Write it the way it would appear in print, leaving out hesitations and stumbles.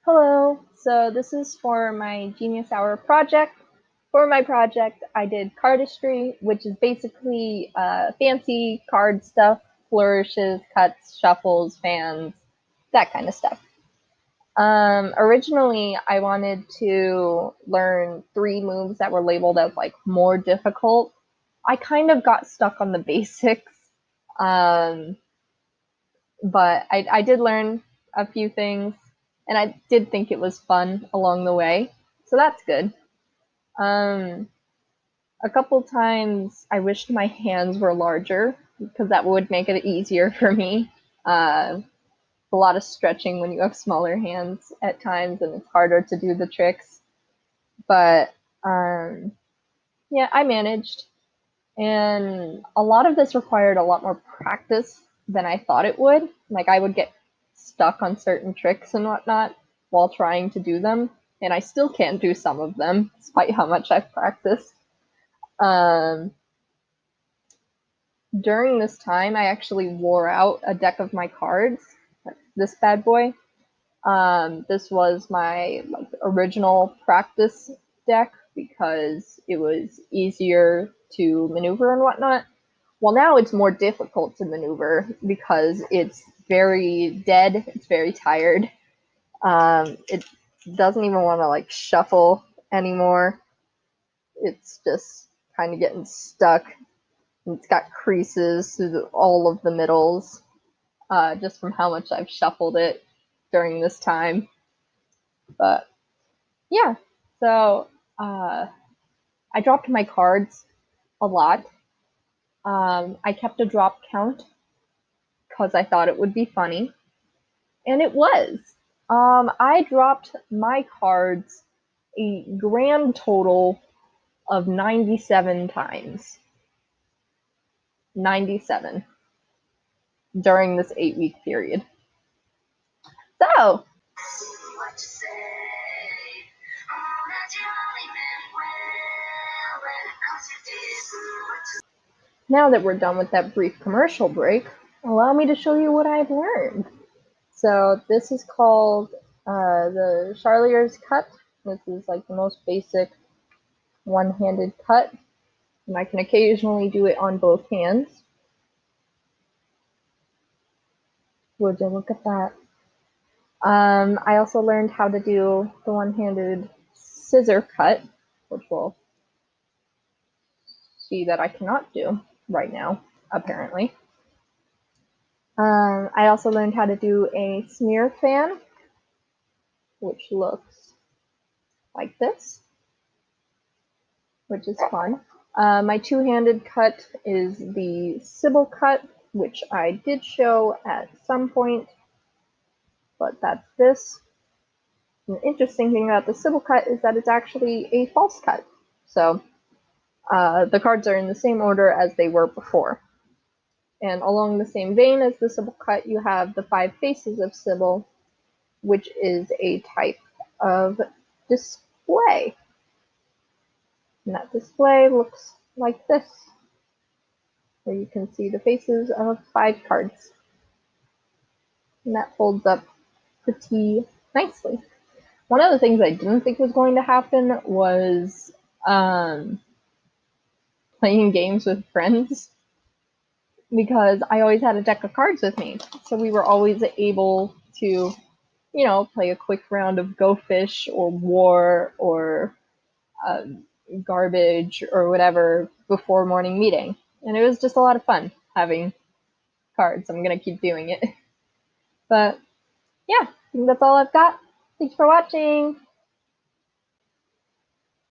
Hello, so this is for my Genius Hour project. For my project, I did Cardistry, which is basically fancy card stuff, flourishes, cuts, shuffles, fans, that kind of stuff. Originally, I wanted to learn 3 moves that were labeled as like more difficult. I kind of got stuck on the basics, um, but I did learn a few things, and I did think it was fun along the way, so that's good. Um, a couple times I wished my hands were larger because that would make it easier for me. A lot of stretching when you have smaller hands at times, and it's harder to do the tricks. But yeah, I managed, and a lot of this required a lot more practice than I thought it would. Like, I would get stuck on certain tricks and whatnot while trying to do them, and I still can't do some of them despite how much I've practiced. Um, during this time, I actually wore out a deck of my cards, this bad boy. This was my original practice deck because it was easier to maneuver and whatnot. Well, now it's more difficult to maneuver because it's very dead. It's very tired. It doesn't even want to like shuffle anymore. It's just kind of getting stuck. It's got creases through all of the middles, just from how much I've shuffled it during this time. But yeah, so I dropped my cards a lot. I kept a drop count because I thought it would be funny, and it was. I dropped my cards a grand total of 97 times. 97 during this 8-week period. So, now that we're done with that brief commercial break, allow me to show you what I've learned. So this is called the Charlier's cut. This is like the most basic one-handed cut, and I can occasionally do it on both hands. Would you look at that? I also learned how to do the one-handed scissor cut, which we'll see that I cannot do right now, apparently. I also learned how to do a smear fan, which looks like this, which is fun. My two-handed cut is the Sybil cut, which I did show at some point, but that's this. An interesting thing about the Sybil cut is that it's actually a false cut. So the cards are in the same order as they were before. And along the same vein as the Sybil cut, you have the 5 faces of Sybil, which is a type of display. And that display looks like this, where you can see the faces of 5 cards. And that folds up pretty nicely. One of the things I didn't think was going to happen was playing games with friends, because I always had a deck of cards with me. So we were always able to, play a quick round of Go Fish or War or Garbage or whatever before morning meeting. And it was just a lot of fun having cards. I'm going to keep doing it. But yeah, I think that's all I've got. Thanks for watching.